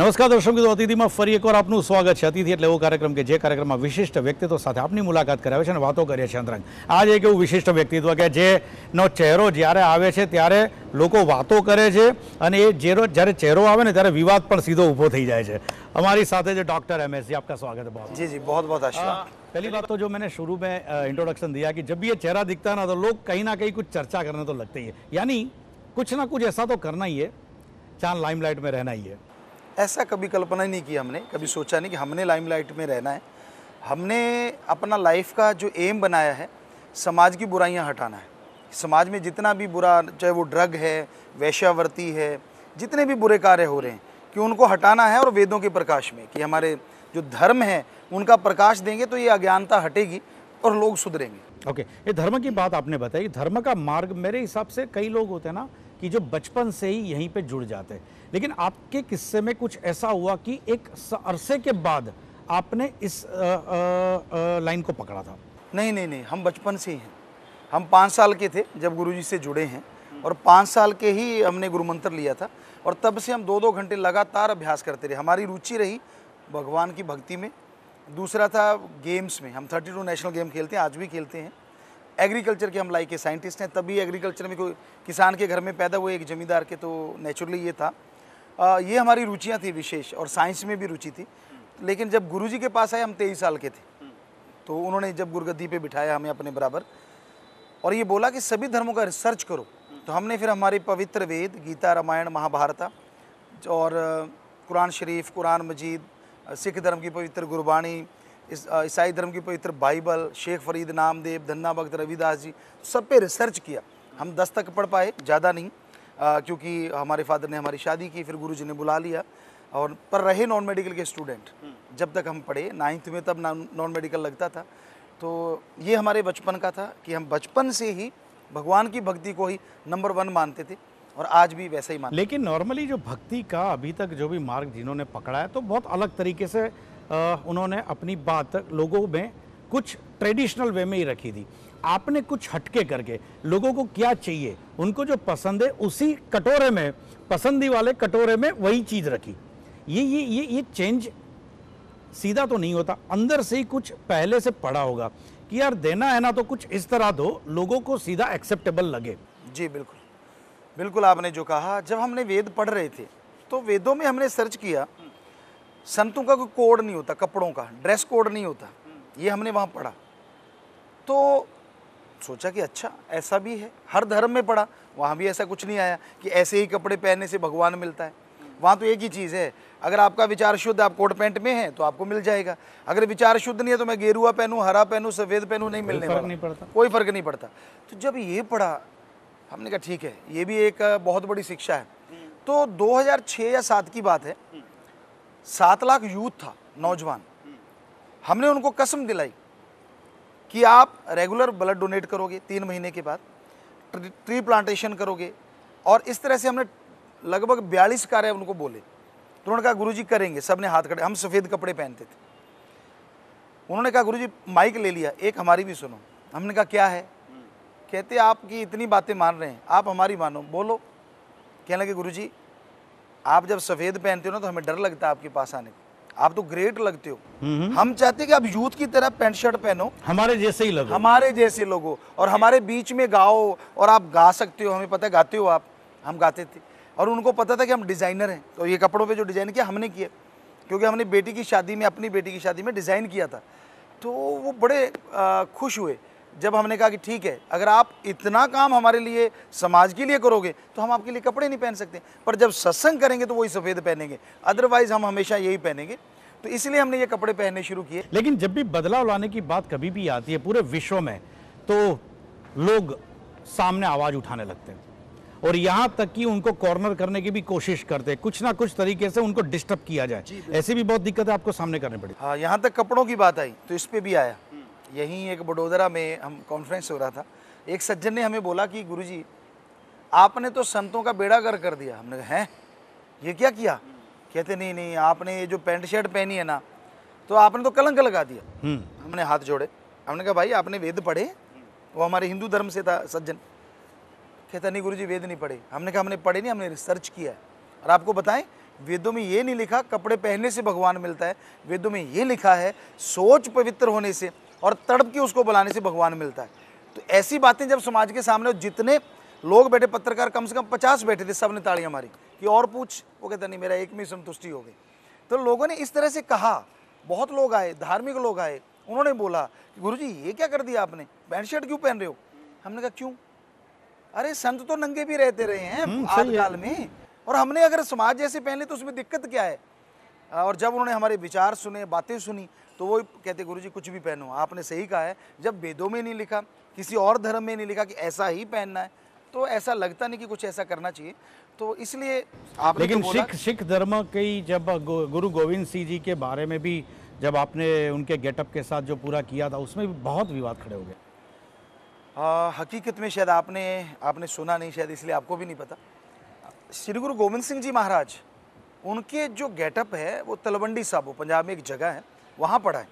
નમસ્કાર દર્શક મિત્રો, અતિથિમાં ફરી એકવાર આપનું સ્વાગત છે। અતિથિ એટલે એવો કાર્યક્રમ કે જે કાર્યક્રમમાં વિશિષ્ટ વ્યક્તિત્વ સાથે આપની મુલાકાત કરાવે છે અને વાતો કરીએ છીએ અંતરંગ। આજ એક એવું વિશિષ્ટ વ્યક્તિત્વ કે જેનો ચહેરો જ્યારે આવે છે ત્યારે લોકો વાતો કરે છે અને એ જ્યારે ચહેરો આવે ને ત્યારે વિવાદ પણ સીધો ઊભો થઈ જાય છે। हमारी साथ है जो डॉक्टर MS जी, आपका स्वागत है। बहुत जी बहुत बहुत आशीर्वाद। पहली बात तो जो मैंने शुरू में इंट्रोडक्शन दिया कि जब भी ये चेहरा दिखता है ना तो लोग कहीं ना कहीं कुछ चर्चा करने तो लगते ही है, यानी कुछ ना कुछ ऐसा तो करना ही है, चाहे लाइमलाइट में रहना ही है। ऐसा कभी कल्पना ही नहीं की हमने, कभी सोचा नहीं कि हमने लाइमलाइट में रहना है। हमने अपना लाइफ का जो एम बनाया है समाज की बुराइयां हटाना है। समाज में जितना भी बुरा, चाहे वो ड्रग है, वेश्यावृत्ति है, जितने भी बुरे कार्य हो रहे हैं कि उनको हटाना है और वेदों के प्रकाश में कि हमारे जो धर्म है उनका प्रकाश देंगे तो ये अज्ञानता हटेगी और लोग सुधरेंगे। ओके, ये धर्म की बात आपने बताई। धर्म का मार्ग मेरे हिसाब से कई लोग होते हैं ना कि जो बचपन से ही यहीं पे जुड़ जाते हैं, लेकिन आपके किस्से में कुछ ऐसा हुआ कि एक अरसे के बाद आपने इस लाइन को पकड़ा था? नहीं, हम बचपन से ही हैं। हम 5 साल के थे जब गुरुजी से जुड़े हैं और 5 साल के ही हमने गुरु मंत्र लिया था और तब से हम 2-2 घंटे लगातार अभ्यास करते रहे। हमारी रुचि रही भगवान की भक्ति में। दूसरा था गेम्स में, हम 32 नेशनल गेम खेलते हैं, आज भी खेलते हैं। एग्रीकल्चर के हम लाइक के साइंटिस्ट हैं, तभी एग्रीकल्चर में कोई किसान के घर में पैदा हुए एक ज़मींदार के, तो नेचुरली ये था। ये हमारी रुचियाँ थी विशेष, और साइंस में भी रुचि थी। लेकिन जब गुरुजी के पास आए हम 23 साल के थे, तो उन्होंने जब गुरुगद्दी पे बिठाया हमें अपने बराबर और ये बोला कि सभी धर्मों का रिसर्च करो, तो हमने फिर हमारे पवित्र वेद गीता, रामायण, महाभारत और कुरान शरीफ, कुरान मजीद, सिख धर्म की पवित्र गुरबाणी, ईसाई धर्म की पवित्र बाइबल, शेख फरीद, नामदेव, धन्ना भक्त, रविदास जी, सब पे रिसर्च किया। हम 10 तक पढ़ पाए, ज़्यादा नहीं, क्योंकि हमारे फादर ने हमारी शादी की, फिर गुरुजी ने बुला लिया और पर रहे नॉन मेडिकल के स्टूडेंट जब तक हम पढ़े 9th में, तब नॉन मेडिकल लगता था। तो ये हमारे बचपन का था कि हम बचपन से ही भगवान की भक्ति को ही नंबर 1 मानते थे और आज भी वैसा ही मानते। लेकिन नॉर्मली जो भक्ति का अभी तक जो भी मार्ग जिन्होंने पकड़ा है तो बहुत अलग तरीके से उन्होंने अपनी बात लोगों में कुछ ट्रेडिशनल वे में ही रखी थी। आपने कुछ हटके करके लोगों को क्या चाहिए, उनको जो पसंद है उसी कटोरे में, पसंदी वाले कटोरे में वही चीज़ रखी। ये चेंज सीधा तो नहीं होता, अंदर से ही कुछ पहले से पड़ा होगा कि यार देना है ना तो कुछ इस तरह दो लोगों को सीधा एक्सेप्टेबल लगे। जी बिल्कुल आपने जो कहा। जब हमने वेद पढ़ रहे थे तो वेदों में हमने सर्च किया, संतों का कोई कोड नहीं होता, कपड़ों का ड्रेस कोड नहीं होता, ये हमने वहाँ पढ़ा। तो सोचा कि अच्छा ऐसा भी है, हर धर्म में पढ़ा, वहाँ भी ऐसा कुछ नहीं आया कि ऐसे ही कपड़े पहनने से भगवान मिलता है। वहाँ तो एक ही चीज़ है, अगर आपका विचार शुद्ध, आप कोट पैंट में हैं तो आपको मिल जाएगा। अगर विचार शुद्ध नहीं है तो मैं गेरुआ पहनूँ, हरा पहनूँ, सफ़ेद पहनूँ, नहीं मिलने वाला, नहीं पड़ता, कोई फ़र्क नहीं पड़ता। तो जब ये पढ़ा हमने कहा ठीक है, ये भी एक बहुत बड़ी शिक्षा है। तो 2006 या 7 की बात है, 7 लाख यूथ था, नौजवान। हमने उनको कसम दिलाई कि आप रेगुलर ब्लड डोनेट करोगे, 3 महीने के बाद ट्री प्लांटेशन करोगे, और इस तरह से हमने लगभग 42 कार्य उनको बोले। तो उन्होंने कहा गुरुजी करेंगे, सब ने हाथ खड़े। हम सफ़ेद कपड़े पहनते थे। उन्होंने कहा गुरुजी माइक ले लिया, एक हमारी भी सुनो। हमने कहा क्या है? कहते आपकी इतनी बातें मान रहे हैं, आप हमारी मानो, बोलो। कहने लगे गुरुजी आप जब सफ़ेद पहनते हो ना तो हमें डर लगता है आपके पास आने को, आप तो ग्रेट लगते हो। हम चाहते हैं कि आप यूथ की तरह पैंट शर्ट पहनो, हमारे जैसे ही लगो, हमारे जैसे लोगो, और हमारे बीच में गाओ, और आप गा सकते हो, हमें पता है गाते हो आप। हम गाते थे और उनको पता था कि हम डिज़ाइनर हैं। तो ये कपड़ों पे जो डिज़ाइन किया हमने किया, क्योंकि हमने बेटी की शादी में, अपनी बेटी की शादी में डिज़ाइन किया था। तो वो बड़े खुश हुए जब हमने कहा कि ठीक है, अगर आप इतना काम हमारे लिए, समाज के लिए करोगे तो हम आपके लिए कपड़े नहीं पहन सकते, पर जब सत्संग करेंगे तो वही सफ़ेद पहनेंगे, अदरवाइज़ हम हमेशा यही पहनेंगे। तो इसलिए हमने ये कपड़े पहनने शुरू किए। लेकिन जब भी बदलाव लाने की बात कभी भी आती है पूरे विश्व में तो लोग सामने आवाज़ उठाने लगते हैं और यहाँ तक कि उनको कॉर्नर करने की भी कोशिश करते हैं, कुछ ना कुछ तरीके से उनको डिस्टर्ब किया जाए। ऐसी भी बहुत दिक्कतें आपको सामने करनी पड़ी। हाँ, यहाँ तक कपड़ों की बात आई तो इस पर भी आया। यहीं एक बड़ोदरा में हम कॉन्फ्रेंस हो रहा था, एक सज्जन ने हमें बोला कि गुरुजी आपने तो संतों का बेड़ा गर्क कर दिया। हमने कहा हैं ये क्या किया? कहते नहीं, आपने ये जो पैंट शर्ट पहनी है ना तो आपने तो कलंक लगा दिया। हमने हाथ जोड़े, हमने कहा भाई आपने वेद पढ़े? वो हमारे हिंदू धर्म से था सज्जन। कहता नहीं गुरुजी वेद नहीं पढ़े। हमने कहा हमने पढ़े नहीं, हमने रिसर्च किया है। और आपको बताएं वेदों में ये नहीं लिखा कपड़े पहनने से भगवान मिलता है, वेदों में ये लिखा है सोच पवित्र होने से और तड़प के उसको बुलाने से भगवान मिलता है। तो ऐसी बातें जब समाज के सामने, जितने लोग बैठे, पत्रकार कम से कम 50 बैठे थे, सबने तालियां मारी कि और पूछ, वो कहता नहीं मेरा एक में संतुष्टि हो गई। तो लोगों ने इस तरह से कहा, बहुत लोग आए, धार्मिक लोग आए, उन्होंने बोला कि गुरुजी ये क्या कर दिया आपने, पैंट शर्ट क्यों पहन रहे हो? हमने कहा क्यों? अरे संत तो नंगे भी रहते रहे हैं आदिकाल में, और हमने अगर समाज जैसे पहन ले तो उसमें दिक्कत क्या है? और जब उन्होंने हमारे विचार सुने, बातें सुनी, तो वो कहते गुरुजी कुछ भी पहनो। आपने सही कहा है, जब वेदों में नहीं लिखा, किसी और धर्म में नहीं लिखा कि ऐसा ही पहनना है, तो ऐसा लगता नहीं कि कुछ ऐसा करना चाहिए। तो इसलिए आपने लेकिन तो बोला, सिख धर्म की जब गुरु गोविंद सिंह जी के बारे में भी जब आपने उनके गेटअप के साथ जो पूरा किया था, उसमें भी बहुत विवाद खड़े हो गए। हकीकत में शायद आपने सुना नहीं, शायद इसलिए आपको भी नहीं पता। श्री गुरु गोविंद सिंह जी महाराज, उनके जो गेटअप है वो तलवंडी साबो, पंजाब में एक जगह है, वहाँ पड़ा है।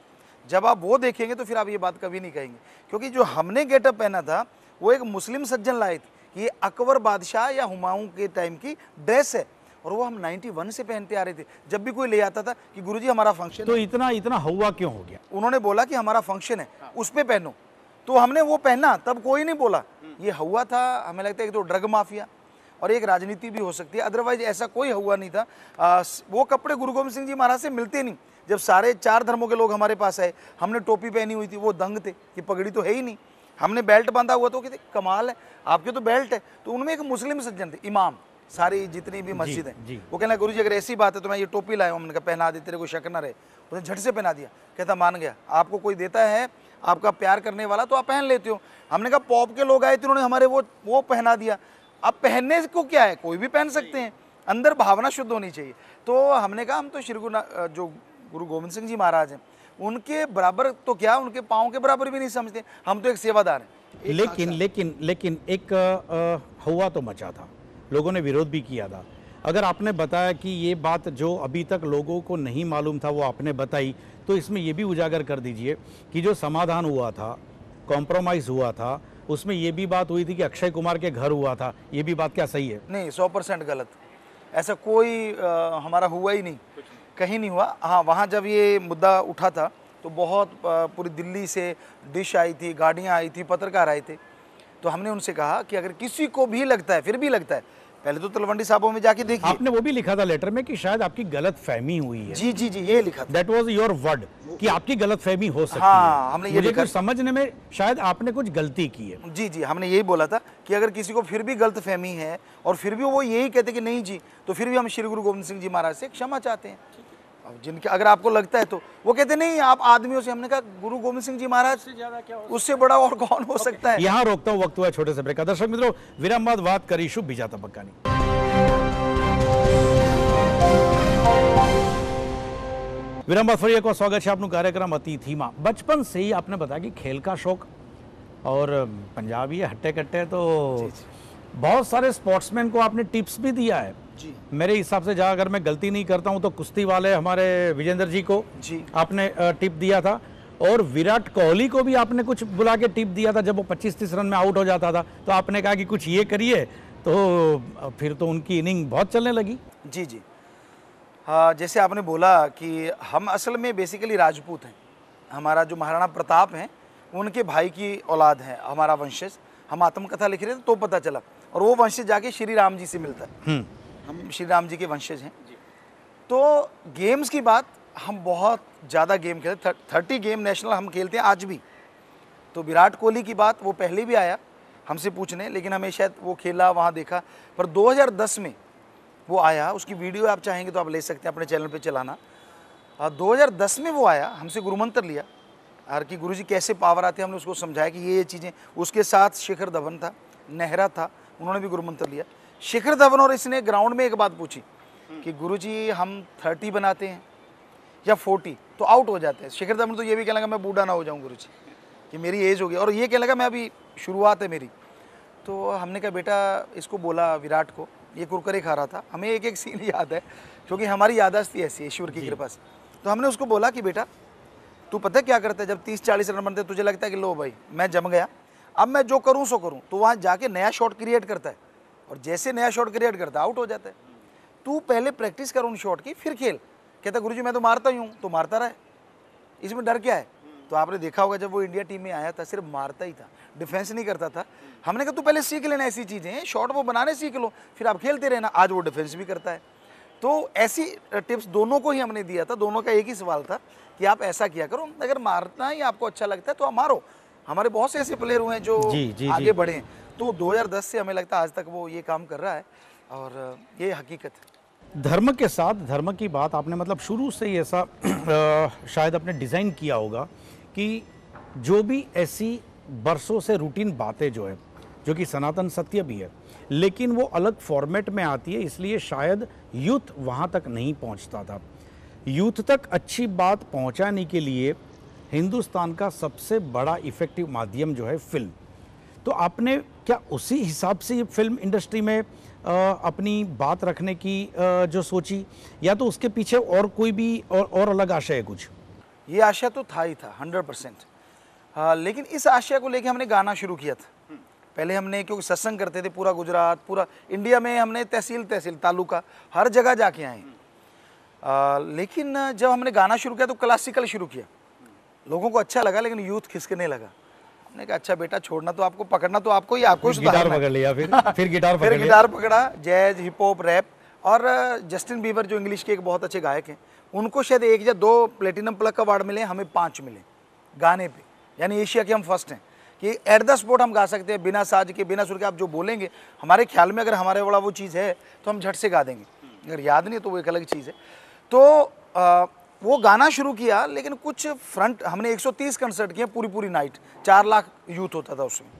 जब आप वो देखेंगे तो फिर आप ये बात कभी नहीं कहेंगे, क्योंकि जो हमने गेटअप पहना था वो एक मुस्लिम सज्जन लाए थे। ये अकबर बादशाह या हुमायूं के टाइम की ड्रेस है, और वो हम 91 से पहनते आ रहे थे। जब भी कोई ले आता था कि गुरुजी हमारा फंक्शन तो इतना हवा क्यों हो गया? उन्होंने बोला कि हमारा फंक्शन है, उस पे पहनो, तो हमने वो पहना, तब कोई नहीं बोला। ये हुआ था, हमें लगता है कि तो ड्रग माफिया और एक राजनीति भी हो सकती है, अदरवाइज ऐसा कोई हुआ नहीं था। वो कपड़े गुरु गोविंद सिंह जी महाराज से मिलते नहीं। जब सारे 4 धर्मों के लोग हमारे पास आए, हमने टोपी पहनी हुई थी, वो दंग थे कि पगड़ी तो है ही नहीं, हमने बेल्ट बांधा हुआ, तो कहते कमाल है आपके तो बेल्ट है। तो उनमें एक मुस्लिम सज्जन थे, इमाम, सारी जितनी भी मस्जिद है, वो कहना गुरुजी अगर ऐसी बात है तो मैं ये टोपी लाया हूँ। हमने कहा पहना दे, तेरे को शक न रहे। उसने झट से पहना दिया, कहता मान गया, आपको कोई देता है आपका प्यार करने वाला तो आप पहन लेते हो। हमने कहा पॉप के लोग आए थे, उन्होंने हमारे वो पहना दिया। अब पहनने को क्या है, कोई भी पहन सकते हैं, अंदर भावना शुद्ध होनी चाहिए। तो हमने कहा हम तो श्री जो गुरु गोविंद सिंह जी महाराज हैं, उनके बराबर तो क्या, उनके पाँव के बराबर भी नहीं समझते, हम तो एक सेवादार हैं। लेकिन एक हुआ तो मचा था, लोगों ने विरोध भी किया था। अगर आपने बताया कि ये बात जो अभी तक लोगों को नहीं मालूम था वो आपने बताई, तो इसमें ये भी उजागर कर दीजिए कि जो समाधान हुआ था, कॉम्प्रोमाइज़ हुआ था, उसमें ये भी बात हुई थी कि अक्षय कुमार के घर हुआ था। ये भी बात क्या सही है? नहीं, 100% गलत। ऐसा कोई हमारा हुआ ही नहीं, कहीं नहीं हुआ। हाँ, वहाँ जब ये मुद्दा उठा था तो बहुत पूरी दिल्ली से डिश आई थी, गाड़ियाँ आई थी, पत्रकार आए थे। तो हमने उनसे कहा कि अगर किसी को भी लगता है, फिर भी लगता है, पहले तो तलवंडी साहबों में जाके देखिए। आपने वो भी लिखा था लेटर में कि शायद आपकी गलत फहमी हुई है। जी जी जी, ये लिखा था। दैट वाज योर वर्ड कि आपकी गलत फहमी हो सकती हाँ, है। हमने ये लिखा, कुछ समझने में शायद आपने कुछ गलती की है। जी जी, हमने यही बोला था कि अगर किसी को फिर भी गलत फहमी है और फिर भी वो यही कहते कि नहीं जी, तो फिर भी हम श्री गुरु गोविंद सिंह जी महाराज से क्षमा चाहते हैं। अब जिनके अगर आपको लगता है तो वो कहते नहीं आप आदमियों से, हमने कहा गुरु गोविंद सिंह जी महाराज से ज्यादा क्या, उससे बड़ा और कौन हो सकता है। यहाँ रोकता हूँ, वक्त हुआ छोटे से ब्रेक का। दर्शक मित्रों, विराम बाद बात करीશું બીજા તબક્કાની। विराम बाद फरी एक बार स्वागत है आपનું कार्यक्रम अतिथिमा। बचपन से ही आपने बताया कि खेल का शौक, और पंजाबी हट्टे कट्टे, तो बहुत सारे स्पोर्ट्समैन को आपने टिप्स भी दिया है। जी, मेरे हिसाब से, जहाँ अगर मैं गलती नहीं करता हूँ तो कुश्ती वाले हमारे विजेंद्र जी को जी आपने टिप दिया था, और विराट कोहली को भी आपने कुछ बुला के टिप दिया था जब वो 25-30 रन में आउट हो जाता था। तो आपने कहा कि कुछ ये करिए, तो फिर तो उनकी इनिंग बहुत चलने लगी। जी जी, हाँ, जैसे आपने बोला कि हम असल में बेसिकली राजपूत हैं। हमारा जो महाराणा प्रताप हैं उनके भाई की औलाद है हमारा वंशज। हम आत्मकथा लिख रहे थे तो पता चला, और वो वंशज जाके श्री राम जी से मिलता है। हम श्री राम जी के वंशज हैं। तो गेम्स की बात, हम बहुत ज़्यादा गेम खेलते, 30 गेम नेशनल हम खेलते हैं आज भी। तो विराट कोहली की बात, वो पहले भी आया हमसे पूछने, लेकिन हमें शायद वो खेला वहाँ देखा, पर 2010 में वो आया। उसकी वीडियो आप चाहेंगे तो आप ले सकते हैं अपने चैनल पे चलाना। 2010 में वो आया, हमसे गुरुमंत्र लिया, और कि गुरुजी कैसे पावर आते हैं, हमने उसको समझाया कि ये चीज़ें। उसके साथ शिखर धवन था, नेहरा था, उन्होंने भी गुरुमंत्र लिया। शिखर धवन और इसने ग्राउंड में एक बात पूछी कि गुरुजी हम 30 बनाते हैं या 40 तो आउट हो जाते हैं। शिखर धवन तो ये भी कहने लगा मैं बूढ़ा ना हो जाऊँ गुरुजी, कि मेरी एज हो गई, और ये कहने लगा मैं अभी शुरुआत है मेरी। तो हमने कहा बेटा, इसको बोला विराट को, ये कुरकुरे खा रहा था, हमें एक एक सीन याद है क्योंकि हमारी याददाश्त ऐसी है ईश्वर की कृपा से। तो हमने उसको बोला कि बेटा तू पता क्या करता है, जब 30-40 रन बनते तुझे लगता है कि लो भाई मैं जम गया, अब मैं जो करूँ सो करूँ, तो वहाँ जाके नया शॉट क्रिएट करता है, और जैसे नया शॉट क्रिएट करता है आउट हो जाता है। तू पहले प्रैक्टिस कर उन शॉट की फिर खेल। कहता गुरुजी मैं तो मारता ही हूँ। तो मारता रहा है, इसमें डर क्या है? तो आपने देखा होगा जब वो इंडिया टीम में आया था सिर्फ मारता ही था, डिफेंस नहीं करता था। हमने कहा तू पहले सीख लेना ऐसी चीज़ें, शॉट वो बनाने सीख लो, फिर आप खेलते रहना। आज वो डिफेंस भी करता है। तो ऐसी टिप्स दोनों को ही हमने दिया था। दोनों का एक ही सवाल था कि आप ऐसा किया करो, अगर मारना ही आपको अच्छा लगता है तो आप मारो। हमारे बहुत से ऐसे प्लेयर हुए हैं जो आगे बढ़े हैं। तो 2010 से हमें लगता है आज तक वो ये काम कर रहा है, और ये हकीकत है। धर्म के साथ धर्म की बात आपने मतलब शुरू से ही ऐसा शायद आपने डिज़ाइन किया होगा कि जो भी ऐसी बरसों से रूटीन बातें जो है, जो कि सनातन सत्य भी है, लेकिन वो अलग फॉर्मेट में आती है, इसलिए शायद यूथ वहाँ तक नहीं पहुँचता था। यूथ तक अच्छी बात पहुँचाने के लिए हिंदुस्तान का सबसे बड़ा इफ़ेक्टिव माध्यम जो है फिल्म। तो आपने क्या उसी हिसाब से ये फिल्म इंडस्ट्री में अपनी बात रखने की जो सोची, या तो उसके पीछे और कोई भी और अलग आशय है कुछ? ये आशय तो था ही था 100%। लेकिन इस आशय को लेके हमने गाना शुरू किया था। पहले हमने, क्योंकि सत्संग करते थे पूरा गुजरात, पूरा इंडिया में, हमने तहसील तहसील तालुका हर जगह जाके आए। लेकिन जब हमने गाना शुरू किया तो क्लासिकल शुरू किया। लोगों को अच्छा लगा, लेकिन यूथ खिसकने लगा। हमने कहा अच्छा बेटा, छोड़ना तो आपको, पकड़ना तो आपको ही, आपको गिटार पकड़ लिया। फिर गिटार पकड़ा, जैज, हिप हॉप, रैप। और जस्टिन बीबर जो इंग्लिश के एक बहुत अच्छे गायक हैं, उनको शायद 1 या 2 प्लेटिनम प्लग का अवार्ड मिले, हमें 5 मिले गाने पे। यानी एशिया के हम फर्स्ट हैं कि एट द स्पॉट हम गा सकते हैं, बिना साज के, बिना सुर के। आप जो बोलेंगे हमारे ख्याल में, अगर हमारे वाला वो चीज़ है तो हम झट से गा देंगे, अगर याद नहीं तो वो एक अलग चीज़ है। तो वो गाना शुरू किया, लेकिन कुछ फ्रंट, हमने 130 कंसर्ट किए पूरी नाइट, 4 लाख यूथ होता था उसमें।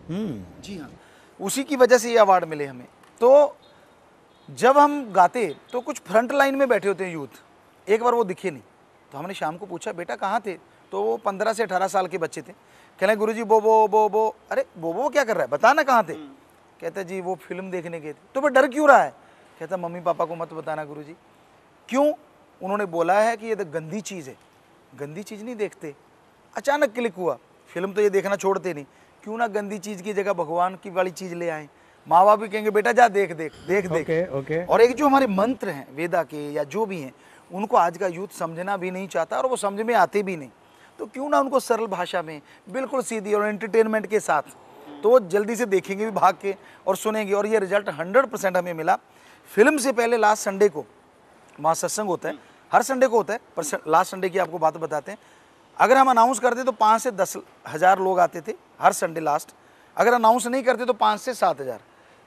जी हाँ, उसी की वजह से ये अवार्ड मिले हमें। तो जब हम गाते तो कुछ फ्रंट लाइन में बैठे होते हैं यूथ, एक बार वो दिखे नहीं। तो हमने शाम को पूछा बेटा कहाँ थे? तो वो 15 से 18 साल के बच्चे थे। कह रहे गुरुजी बो। अरे बो क्या कर रहा है, बता ना कहाँ थे? कहता जी वो फिल्म देखने गए थे। तो फिर डर क्यों रहा है? कहता मम्मी पापा को मत बताना गुरुजी। क्यों? उन्होंने बोला है कि ये तो गंदी चीज़ है। गंदी चीज़ नहीं देखते। अचानक क्लिक हुआ, फिल्म तो ये देखना छोड़ते नहीं, क्यों ना गंदी चीज़ की जगह भगवान की वाली चीज़ ले आए। माँ बाप भी कहेंगे बेटा जा देख। ओके। और एक जो हमारे मंत्र हैं वेदा के या जो भी हैं, उनको आज का यूथ समझना भी नहीं चाहता और वो समझ में आते भी नहीं। तो क्यों ना उनको सरल भाषा में, बिल्कुल सीधी और एंटरटेनमेंट के साथ, तो वो जल्दी से देखेंगे भी भाग के और सुनेंगे। और ये रिजल्ट 100% हमें मिला। फिल्म से पहले लास्ट संडे को वहाँ सत्संग होता है, हर संडे को होता है, पर लास्ट संडे की आपको बात बताते हैं। अगर हम अनाउंस करते तो 5 से 10 हज़ार लोग आते थे हर संडे लास्ट। अगर अनाउंस नहीं करते तो 5 से 7 हज़ार।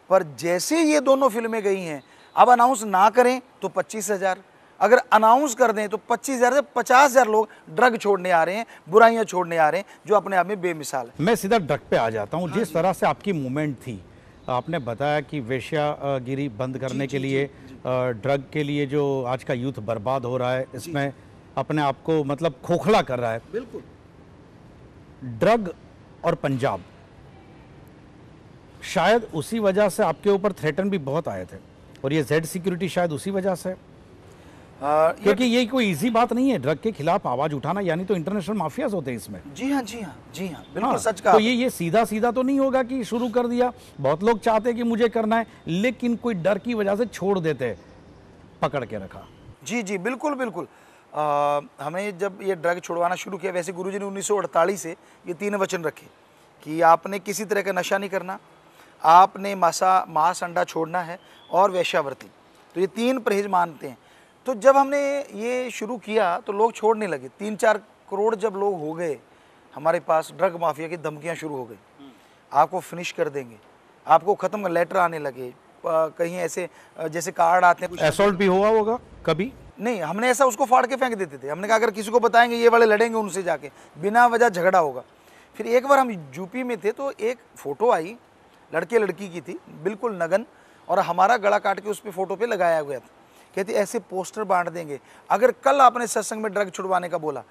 पर जैसे ये दोनों फिल्में गई हैं, अब अनाउंस ना करें तो 25 हज़ार, अगर अनाउंस कर दें तो 25,000 से 50,000 लोग ड्रग छोड़ने आ रहे हैं, बुराइयां छोड़ने आ रहे हैं, जो अपने आप में बेमिसाल है। मैं सीधा ड्रग पे आ जाता हूँ। जिस तरह से आपकी मूवमेंट थी, आपने बताया कि वेश्यागिरी बंद करने के लिए, ड्रग के लिए जो आज का यूथ बर्बाद हो रहा है, इसमें अपने आप को मतलब खोखला कर रहा है। बिल्कुल। ड्रग और पंजाब, शायद उसी वजह से आपके ऊपर थ्रेटन भी बहुत आए थे, और ये जेड सिक्योरिटी शायद उसी वजह से, क्योंकि ये कोई इजी बात नहीं है ड्रग के खिलाफ आवाज उठाना, यानी तो इंटरनेशनल माफियाज होते हैं इसमें। जी हाँ, बिल्कुल सच कहा। तो ये सीधा तो नहीं होगा कि शुरू कर दिया, बहुत लोग चाहते हैं कि मुझे करना है, लेकिन कोई डर की वजह से छोड़ देते, पकड़ के रखा। जी बिल्कुल। हमें जब ये ड्रग छुड़वाना शुरू किया, वैसे गुरुजी ने 1948 से ये 3 वचन रखे कि आपने किसी तरह का नशा नहीं करना, आपने मांस अंडा छोड़ना है, और वेश्यावृत्ति। तो ये 3 परहेज मानते हैं। तो जब हमने ये शुरू किया तो लोग छोड़ने लगे। 3-4 करोड़ जब लोग हो गए, हमारे पास ड्रग माफिया की धमकियां शुरू हो गई, आपको फिनिश कर देंगे, आपको ख़त्म कर, लेटर आने लगे। कहीं ऐसे जैसे कार्ड आते हैं, असॉल्ट भी हुआ होगा कभी? नहीं, हमने ऐसा उसको फाड़ के फेंक देते थे। हमने कहा अगर किसी को बताएंगे ये वाले लड़ेंगे उनसे जाके, बिना वजह झगड़ा होगा। फिर एक बार हम यूपी में थे तो एक फ़ोटो आई, लड़के लड़की की थी, बिल्कुल नगन, और हमारा गला काट के उस पर फ़ोटो पे लगाया गया था। कहते ऐसे पोस्टर बांट देंगे अगर कल आपने सत्संग में ड्रग छुड़वाने का बोला।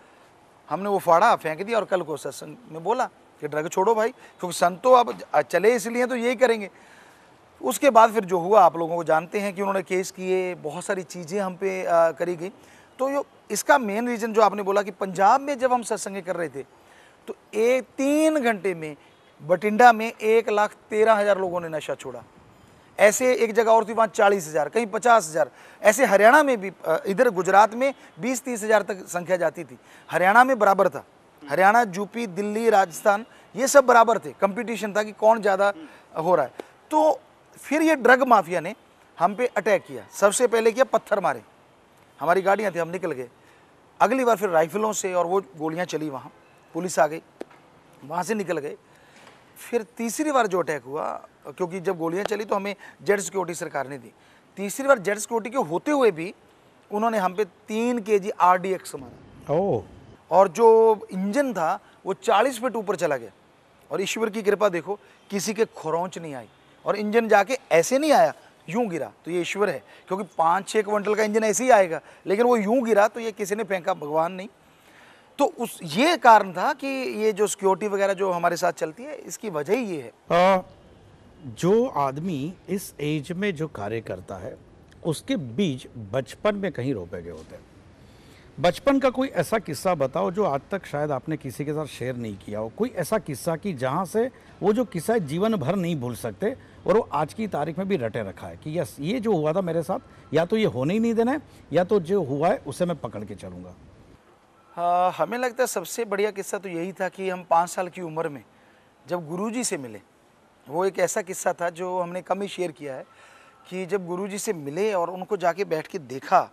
हमने वो फाड़ा, फेंक दिया, और कल को सत्संग में बोला कि ड्रग छोड़ो भाई, क्योंकि संत तो अब चले इसलिए तो यही करेंगे। उसके बाद फिर जो हुआ आप लोगों को जानते हैं कि उन्होंने केस किए, बहुत सारी चीज़ें हम पे करी गई। तो यो इसका मेन रीज़न जो आपने बोला कि पंजाब में जब हम सत्संग कर रहे थे तो 3 घंटे में बठिंडा में 1,13,000 लोगों ने नशा छोड़ा। ऐसे एक जगह और थी वहाँ 40,000, कहीं 50,000। ऐसे हरियाणा में भी इधर गुजरात में 20-30 हज़ार तक संख्या जाती थी। हरियाणा में बराबर था, हरियाणा, यूपी, दिल्ली, राजस्थान ये सब बराबर थे। कंपटीशन था कि कौन ज़्यादा हो रहा है। तो फिर ये ड्रग माफिया ने हम पे अटैक किया। सबसे पहले किया पत्थर मारे, हमारी गाड़ियाँ थी, हम निकल गए। अगली बार फिर राइफलों से और वो गोलियाँ चली, वहाँ पुलिस आ गई, वहाँ से निकल गए। फिर तीसरी बार जो अटैक हुआ, क्योंकि जब गोलियां चली तो हमें जेड सिक्योरिटी सरकार ने दी, तीसरी बार जेड सिक्योरिटी के होते हुए भी उन्होंने हम पे 3 kg RDX मारा। ओह, और जो इंजन था वो 40 फीट ऊपर चला गया। और ईश्वर की कृपा देखो, किसी के खरोंच नहीं आई और इंजन जाके ऐसे नहीं आया, यूं गिरा। तो ये ईश्वर है, क्योंकि 5-6 क्विंटल का इंजन ऐसे ही आएगा, लेकिन वो यूं गिरा तो ये किसी ने फेंका, भगवान नहीं। तो उस ये कारण था कि ये जो सिक्योरिटी वगैरह जो हमारे साथ चलती है, इसकी वजह ही ये है। जो आदमी इस एज में जो कार्य करता है उसके बीज बचपन में कहीं रोपे गए होते हैं। बचपन का कोई ऐसा किस्सा बताओ जो आज तक शायद आपने किसी के साथ शेयर नहीं किया हो, कोई ऐसा किस्सा कि जहाँ से वो जो किस्सा जीवन भर नहीं भूल सकते और वो आज की तारीख में भी रटे रखा है कि यस, ये जो हुआ था मेरे साथ, या तो ये होने ही नहीं देना है, या तो जो हुआ है उसे मैं पकड़ के चलूँगा। हमें लगता है सबसे बढ़िया किस्सा तो यही था कि हम 5 साल की उम्र में जब गुरुजी से मिले। वो एक ऐसा किस्सा था जो हमने कम ही शेयर किया है कि जब गुरुजी से मिले और उनको जाके बैठ के देखा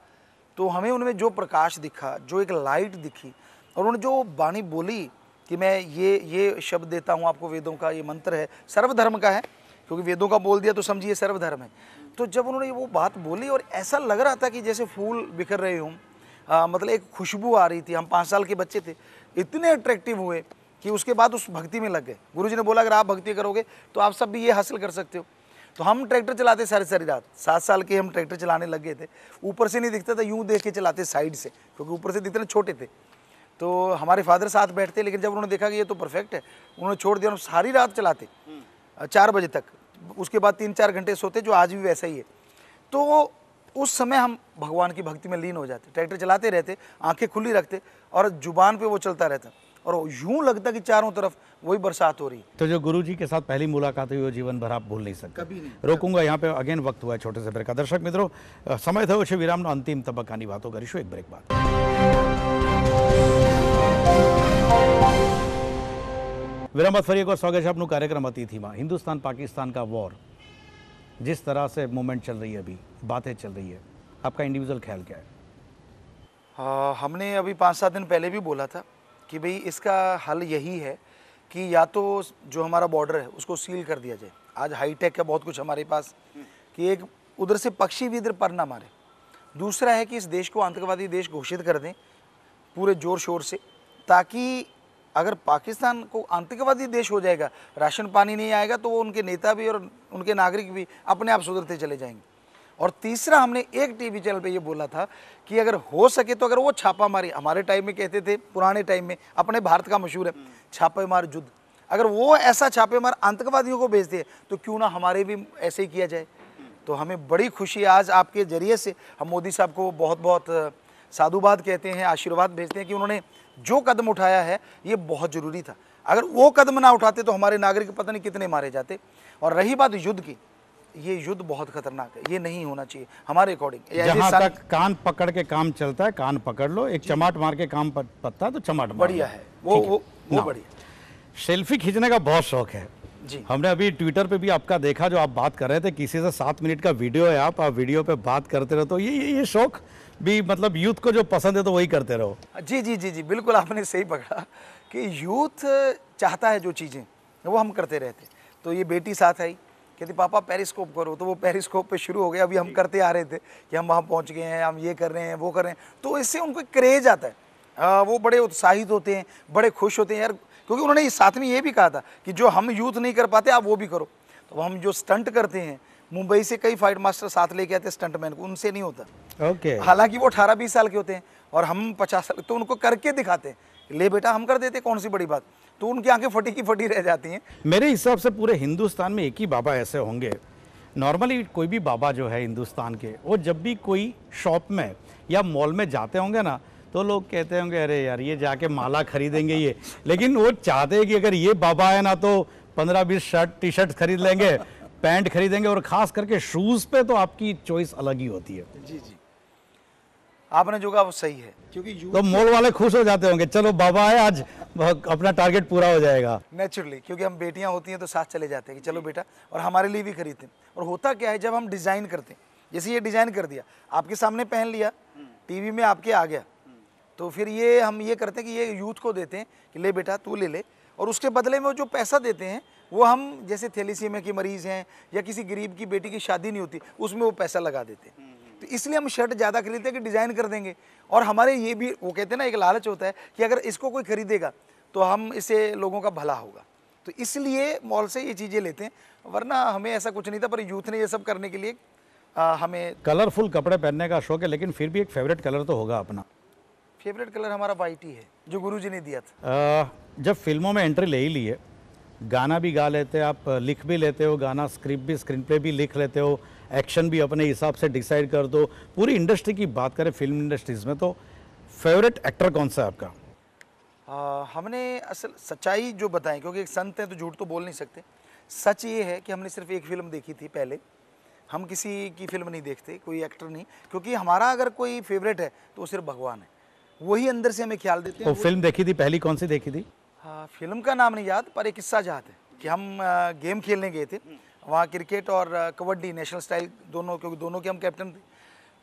तो हमें उनमें जो प्रकाश दिखा, जो एक लाइट दिखी, और उन्होंने जो वाणी बोली कि मैं ये शब्द देता हूँ आपको, वेदों का ये मंत्र है, सर्वधर्म का है, क्योंकि वेदों का बोल दिया तो समझिए सर्वधर्म है। तो जब उन्होंने वो बात बोली और ऐसा लग रहा था कि जैसे फूल बिखर रहे हों, मतलब एक खुशबू आ रही थी। हम 5 साल के बच्चे थे, इतने अट्रैक्टिव हुए कि उसके बाद उस भक्ति में लग गए। गुरुजी ने बोला अगर आप भक्ति करोगे तो आप सब भी ये हासिल कर सकते हो। तो हम ट्रैक्टर चलाते सारी सारी रात, 7 साल के हम ट्रैक्टर चलाने लग गए थे। ऊपर से नहीं दिखता था, यूं देख के चलाते साइड से, क्योंकि ऊपर से दिखते ना छोटे थे। तो हमारे फादर साथ बैठते, लेकिन जब उन्होंने देखा कि ये तो परफेक्ट है, उन्होंने छोड़ दिया। हम सारी रात चलाते 4 बजे तक, उसके बाद 3-4 घंटे सोते, जो आज भी वैसा ही है। तो उस समय हम भगवान की भक्ति में लीन हो जाते, ट्रैक्टर चलाते रहते, आंखें खुली रखते और जुबान पे वो चलता रहता, और यूं लगता कि चारों तरफ वही बरसात हो रही। तो जो गुरुजी के साथ पहली मुलाकात हुई वो जीवन भर आप भूल नहीं सकते, कभी नहीं। रोकूंगा यहाँ पे। अगेन वक्त हुआ है छोटे से ब्रेक का। दर्शक मित्रों, समय થયો છે વિરામનો, અંતિમ તબક્કાની વાતો કરીશું એક બ્રેક બાદ। વિરામ બાદ ફરી એકવાર સ્વાગત છે આપનું કાર્યક્રમ અતિથિમાં। हिंदुस्तान पाकिस्तान का वॉर, जिस तरह से मूवमेंट चल रही है, अभी बातें चल रही है, आपका इंडिविजुअल ख्याल क्या है? हमने अभी 5-7 दिन पहले भी बोला था कि भाई इसका हल यही है कि या तो जो हमारा बॉर्डर है उसको सील कर दिया जाए। आज हाईटेक है बहुत कुछ हमारे पास, कि एक उधर से पक्षी भी इधर पर ना मारे। दूसरा है कि इस देश को आतंकवादी देश घोषित कर दें पूरे जोर शोर से, ताकि अगर पाकिस्तान को आतंकवादी देश हो जाएगा, राशन पानी नहीं आएगा, तो वो उनके नेता भी और उनके नागरिक भी अपने आप सुधरते चले जाएंगे। और तीसरा, हमने एक टीवी चैनल पे ये बोला था कि अगर हो सके तो अगर वो छापा मारी, हमारे टाइम में कहते थे, पुराने टाइम में अपने भारत का मशहूर है छापे मार युद्ध, अगर वो ऐसा छापे मार आतंकवादियों को भेजते हैं तो क्यों ना हमारे भी ऐसे ही किया जाए। तो हमें बड़ी खुशी आज आपके जरिए से हम मोदी साहब को बहुत बहुत साधुवाद कहते हैं, आशीर्वाद भेजते हैं कि उन्होंने जो कदम उठाया है ये बहुत ज़रूरी था। अगर वो कदम ना उठाते तो हमारे नागरिक पता नहीं कितने मारे जाते। और रही बात युद्ध की, ये युद्ध बहुत खतरनाक है, ये नहीं होना चाहिए हमारे अकॉर्डिंग। जहाँ तक कान पकड़ के काम चलता है, कान पकड़ लो, एक चमाट मार के काम पत्ता है तो चमाट मार बढ़िया है वो बढ़िया। सेल्फी खींचने का बहुत शौक है जी। हमने अभी ट्विटर पे भी आपका देखा, जो आप बात कर रहे थे, किसी से 7 मिनट का वीडियो है, आप वीडियो पे बात करते रहो। तो ये शौक भी, मतलब यूथ को जो पसंद है तो वही करते रहो। जी जी जी जी, बिल्कुल आपने सही पकड़ा कि यूथ चाहता है जो चीज़ें वो हम करते रहते। तो ये बेटी साथ आई, कहती पापा पेरिस्कोप करो, तो वो पेरिस्कोप पे शुरू हो गया। अभी हम करते आ रहे थे कि हम वहाँ पहुँच गए हैं, हम ये कर रहे हैं, वो कर रहे हैं। तो इससे उनको क्रेज आता है, वो बड़े उत्साहित होते हैं, बड़े खुश होते हैं यार, क्योंकि उन्होंने साथ में ये भी कहा था कि जो हम यूथ नहीं कर पाते आप वो भी करो। तो हम जो स्टंट करते हैं, मुंबई से कई फाइट मास्टर साथ लेके आते हैं स्टंटमैन को, उनसे नहीं होता। ओके। हालांकि वो 18-20 साल के होते हैं और हम 50 साल, तो उनको करके दिखाते हैं, ले बेटा हम कर देते, कौन सी बड़ी बात। तो उनकी आंखें फटी की फटी रह जाती हैं। मेरे हिसाब से पूरे हिंदुस्तान में एक ही बाबा ऐसे होंगे, नॉर्मली कोई भी बाबा जो है हिंदुस्तान के, वो जब भी कोई शॉप में या मॉल में जाते होंगे ना, तो लोग कहते होंगे अरे यार ये जाके माला खरीदेंगे ये, लेकिन वो चाहते हैं कि अगर ये बाबा है ना तो 15-20 शर्ट टी शर्ट खरीद लेंगे, पैंट खरीदेंगे और ख़ास करके शूज़ पे तो आपकी चॉइस अलग ही होती है। जी जी, आपने जो कहा वो सही है, क्योंकि तो मॉल वाले खुश हो जाते होंगे, चलो बाबा है आज अपना टारगेट पूरा हो जाएगा। नेचुरली, क्योंकि हम बेटियां होती हैं तो साथ चले जाते हैं कि चलो बेटा, और हमारे लिए भी खरीदते हैं। और होता क्या है, जब हम डिज़ाइन करते हैं, जैसे ये डिज़ाइन कर दिया, आपके सामने पहन लिया, टीवी में आपके आ गया, तो फिर ये हम ये करते हैं कि ये यूथ को देते हैं कि ले बेटा तू ले ले, और उसके बदले में जो पैसा देते हैं वो हम, जैसे थैलेसीमिया के मरीज़ हैं या किसी गरीब की बेटी की शादी नहीं होती, उसमें वो पैसा लगा देते हैं। तो इसलिए हम शर्ट ज़्यादा खरीदते हैं कि डिज़ाइन कर देंगे। और हमारे ये भी, वो कहते हैं ना, एक लालच होता है कि अगर इसको कोई खरीदेगा तो हम इससे लोगों का भला होगा, तो इसलिए मॉल से ये चीज़ें लेते हैं। वरना हमें ऐसा कुछ नहीं था, पर यूथ ने ये सब करने के लिए हमें। कलरफुल कपड़े पहनने का शौक है, लेकिन फिर भी एक फेवरेट कलर तो होगा अपना। फेवरेट कलर हमारा वाइट ही है, जो गुरुजी ने दिया था। जब फिल्मों में एंट्री ले ही ली है, गाना भी गा लेते हैं आप, लिख भी लेते हो गाना, स्क्रिप्ट भी, स्क्रीन प्ले भी लिख लेते हो, एक्शन भी अपने हिसाब से डिसाइड कर दो। पूरी इंडस्ट्री की बात करें फिल्म इंडस्ट्रीज़ में, तो फेवरेट एक्टर कौन सा है आपका? हमने असल सच्चाई जो बताएं, क्योंकि एक संत हैं तो झूठ तो बोल नहीं सकते। सच ये है कि हमने सिर्फ एक फिल्म देखी थी पहले, हम किसी की फिल्म नहीं देखते, कोई एक्टर नहीं, क्योंकि हमारा अगर कोई फेवरेट है तो वो सिर्फ भगवान है, वही अंदर से हमें ख्याल देते हैं। तो फिल्म देखी थी पहली कौन सी देखी थी? हाँ, फिल्म का नाम नहीं याद, पर एक किस्सा याद है कि हम गेम खेलने गए थे वहाँ, क्रिकेट और कबड्डी नेशनल स्टाइल दोनों, क्योंकि दोनों के हम कैप्टन थे।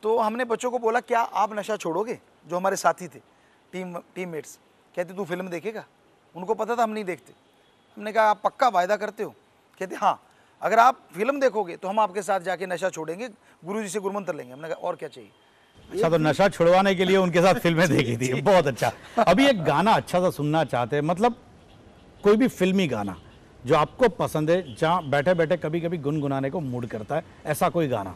तो हमने बच्चों को बोला क्या आप नशा छोड़ोगे? जो हमारे साथी थे, टीममेट्स, कहते तू फिल्म देखेगा? उनको पता था हम नहीं देखते। हमने कहा आप पक्का वायदा करते हो? कहते हाँ, अगर आप फिल्म देखोगे तो हम आपके साथ जाके नशा छोड़ेंगे, गुरुजी से गुरुमंत्र लेंगे। हमने कहा और क्या चाहिए। अच्छा, तो नशा छुड़वाने के लिए उनके साथ फिल्में देखी थी, बहुत अच्छा। अभी एक गाना अच्छा सा सुनना चाहते हैं, मतलब कोई भी फिल्मी गाना जो आपको पसंद है, जहाँ बैठे बैठे कभी कभी गुनगुनाने को मूड करता है, ऐसा कोई गाना?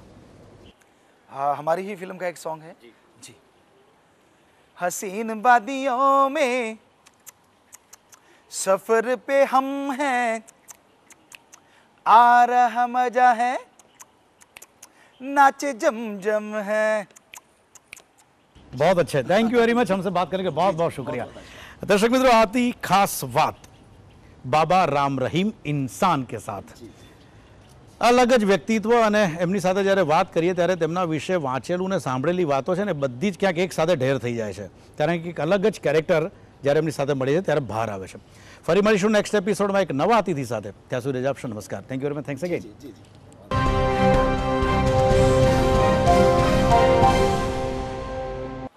हाँ, हमारी ही फिल्म का एक सॉन्ग है जी। हसीन वादियों में सफर पे हम हैं, आ रहा मजा है, नाचे जम जम है। बहुत अच्छे, थैंक यू वेरी मच, हमसे बात करके बहुत बहुत शुक्रिया। दर्शक मित्रों, आती खास बात बाबा राम रहीम इंसान के साथ अलग જ વ્યક્તિત્વ, અને એમની સાથે જ્યારે વાત કરીએ ત્યારે તેમના વિશે વાંચેલું ને સાંભળેલી વાતો છે ને બધી જ ક્યાંક એક સાથે ઢેર થઈ જાય છે, કારણ કે એક અલગ જ કેરેક્ટર જ્યારે એમની સાથે મળી જાય ત્યારે બહાર આવે છે। ફરી મળીશું નેક્સ્ટ એપિસોડમાં એક નવા અતિથિ સાથે, ત્યાં સુધી રજા આપશો, નમસ્કાર, thank you very much, thanks again.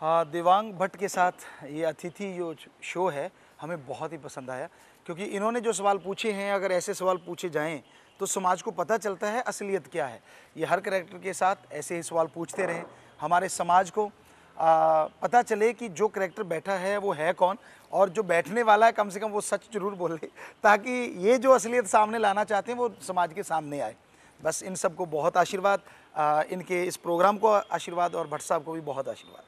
हाँ, देवांग भट्ट के साथ ये अतिथि जो शो है हमें बहुत ही पसंद आया, क्योंकि इन्होंने जो सवाल पूछे हैं, अगर ऐसे सवाल पूछे जाएं तो समाज को पता चलता है असलियत क्या है। ये हर कैरेक्टर के साथ ऐसे ही सवाल पूछते रहें, हमारे समाज को पता चले कि जो कैरेक्टर बैठा है वो है कौन, और जो बैठने वाला है कम से कम वो सच जरूर बोले, ताकि ये जो असलियत सामने लाना चाहते हैं वो समाज के सामने आए। बस इन सबको बहुत आशीर्वाद, इनके इस प्रोग्राम को आशीर्वाद, और भट्ट साहब को भी बहुत आशीर्वाद।